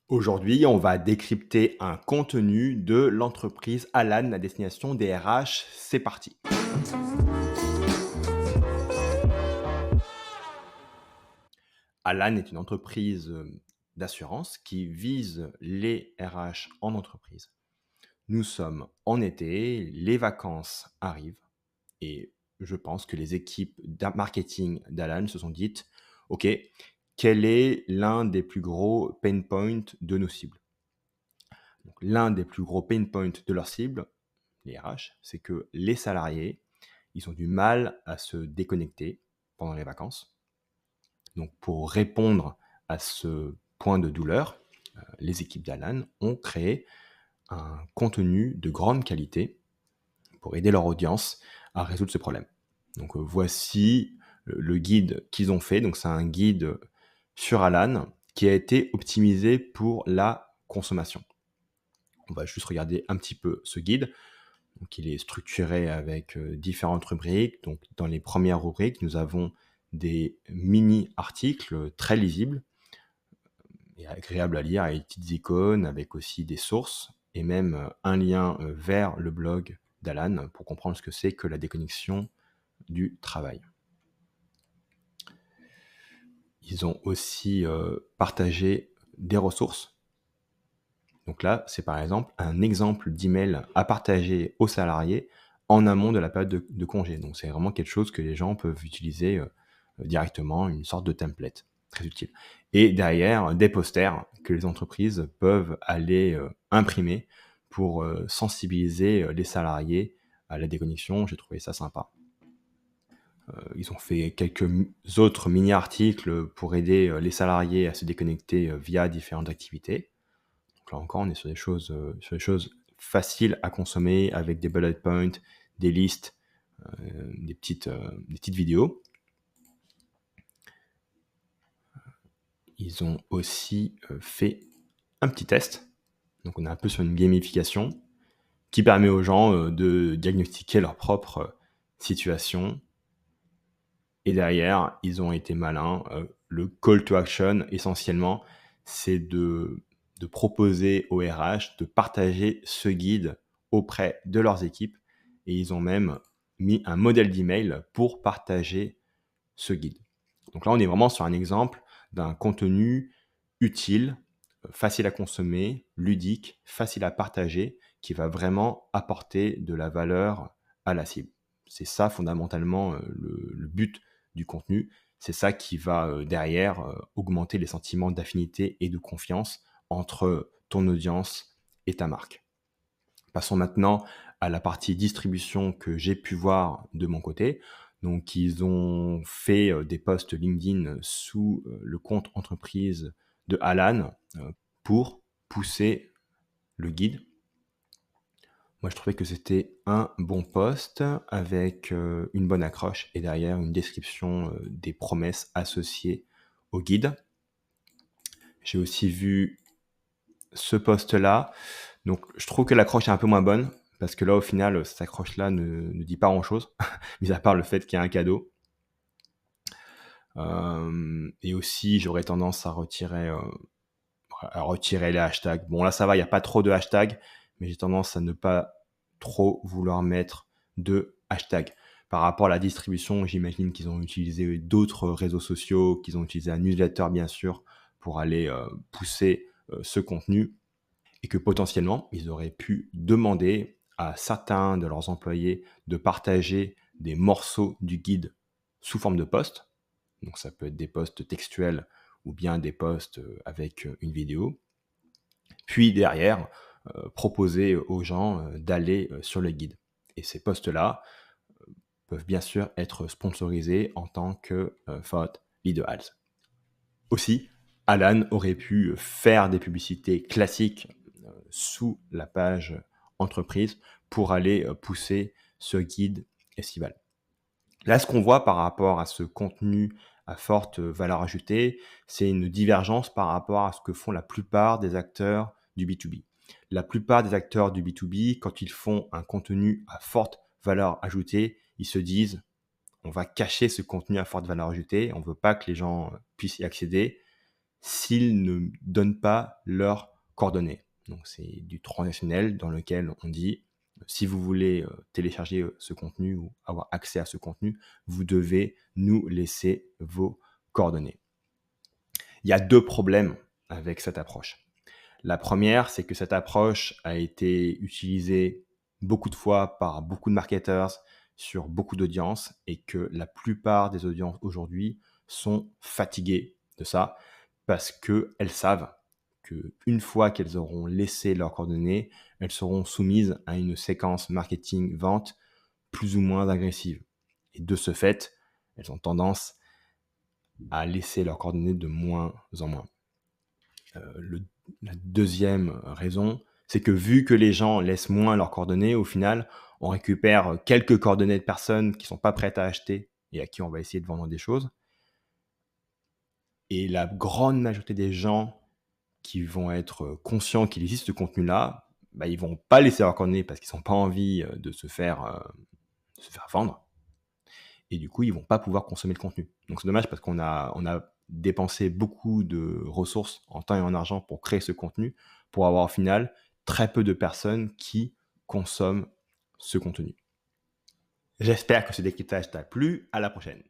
Aujourd'hui, on va décrypter un contenu de l'entreprise Alan à destination des RH. C'est parti. Alan est une entreprise d'assurance qui vise les RH en entreprise. Nous sommes en été, les vacances arrivent et je pense que les équipes marketing d'Alan se sont dites, OK, quel est l'un des plus gros pain points de nos cibles? Donc, l'un des plus gros pain points de leur cible, les RH, c'est que les salariés, ils ont du mal à se déconnecter pendant les vacances. Donc, pour répondre à ce point de douleur, les équipes d'Alan ont créé un contenu de grande qualité pour aider leur audience à résoudre ce problème. Donc, voici le guide qu'ils ont fait. Donc, c'est un guide sur Alan qui a été optimisé pour la consommation. On va juste regarder un petit peu ce guide. Donc, il est structuré avec différentes rubriques. Donc, dans les premières rubriques, nous avons des mini-articles très lisibles et agréables à lire, avec des petites icônes, avec aussi des sources et même un lien vers le blog d'Alan pour comprendre ce que c'est que la déconnexion du travail. Ils ont aussi partagé des ressources. Donc là, c'est par exemple un exemple d'email à partager aux salariés en amont de la période de congé. Donc c'est vraiment quelque chose que les gens peuvent utiliser directement, une sorte de template, très utile. Et derrière, des posters que les entreprises peuvent aller imprimer pour sensibiliser les salariés à la déconnexion. J'ai trouvé ça sympa. Ils ont fait quelques autres mini-articles pour aider les salariés à se déconnecter via différentes activités. Donc là encore, on est sur des choses faciles à consommer avec des bullet points, des listes, des petites vidéos. Ils ont aussi fait un petit test. Donc on est un peu sur une gamification qui permet aux gens de diagnostiquer leur propre situation. Et derrière, ils ont été malins. Le call to action, essentiellement, c'est de proposer aux RH de partager ce guide auprès de leurs équipes. Et ils ont même mis un modèle d'email pour partager ce guide. Donc là, on est vraiment sur un exemple d'un contenu utile, facile à consommer, ludique, facile à partager, qui va vraiment apporter de la valeur à la cible. C'est ça fondamentalement le but du contenu. C'est ça qui va derrière augmenter les sentiments d'affinité et de confiance entre ton audience et ta marque. Passons maintenant à la partie distribution que j'ai pu voir de mon côté. Donc, ils ont fait des posts LinkedIn sous le compte entreprise de Alan pour pousser le guide. Moi, je trouvais que c'était un bon post avec une bonne accroche et derrière une description des promesses associées au guide. J'ai aussi vu ce post-là. Donc, je trouve que l'accroche est un peu moins bonne parce que là, au final, cette accroche-là ne dit pas grand-chose, mis à part le fait qu'il y a un cadeau. Et aussi, j'aurais tendance à retirer les hashtags. Bon, là, ça va, il n'y a pas trop de hashtags, mais j'ai tendance à ne pas trop vouloir mettre de hashtags. Par rapport à la distribution, j'imagine qu'ils ont utilisé d'autres réseaux sociaux, qu'ils ont utilisé un newsletter, bien sûr, pour aller pousser ce contenu et que potentiellement, ils auraient pu demander à certains de leurs employés de partager des morceaux du guide sous forme de post. Donc ça peut être des posts textuels ou bien des posts avec une vidéo. Puis derrière, proposer aux gens d'aller sur le guide. Et ces posts-là peuvent bien sûr être sponsorisés en tant que thought leaders. Aussi, Alan aurait pu faire des publicités classiques sous la page entreprise pour aller pousser ce guide estival. Là, ce qu'on voit par rapport à ce contenu à forte valeur ajoutée, c'est une divergence par rapport à ce que font la plupart des acteurs du B2B. La plupart des acteurs du B2B, quand ils font un contenu à forte valeur ajoutée, ils se disent on va cacher ce contenu à forte valeur ajoutée, on ne veut pas que les gens puissent y accéder. s'ils ne donnent pas leurs coordonnées. Donc c'est du transactionnel dans lequel on dit si vous voulez télécharger ce contenu ou avoir accès à ce contenu, vous devez nous laisser vos coordonnées. Il y a 2 problèmes avec cette approche. La première, c'est que cette approche a été utilisée beaucoup de fois par beaucoup de marketeurs sur beaucoup d'audiences et que la plupart des audiences aujourd'hui sont fatiguées de ça parce qu'elles savent qu'une fois qu'elles auront laissé leurs coordonnées, elles seront soumises à une séquence marketing-vente plus ou moins agressive. Et de ce fait, elles ont tendance à laisser leurs coordonnées de moins en moins. La deuxième raison, c'est que vu que les gens laissent moins leurs coordonnées, au final, on récupère quelques coordonnées de personnes qui sont pas prêtes à acheter et à qui on va essayer de vendre des choses. Et la grande majorité des gens qui vont être conscients qu'il existe ce contenu-là, ils vont pas laisser leurs coordonnées parce qu'ils n'ont pas envie de se faire vendre. Et du coup, ils vont pas pouvoir consommer le contenu. Donc c'est dommage parce qu'on a dépensé beaucoup de ressources en temps et en argent pour créer ce contenu, pour avoir au final très peu de personnes qui consomment ce contenu. J'espère que ce décryptage t'a plu. À la prochaine.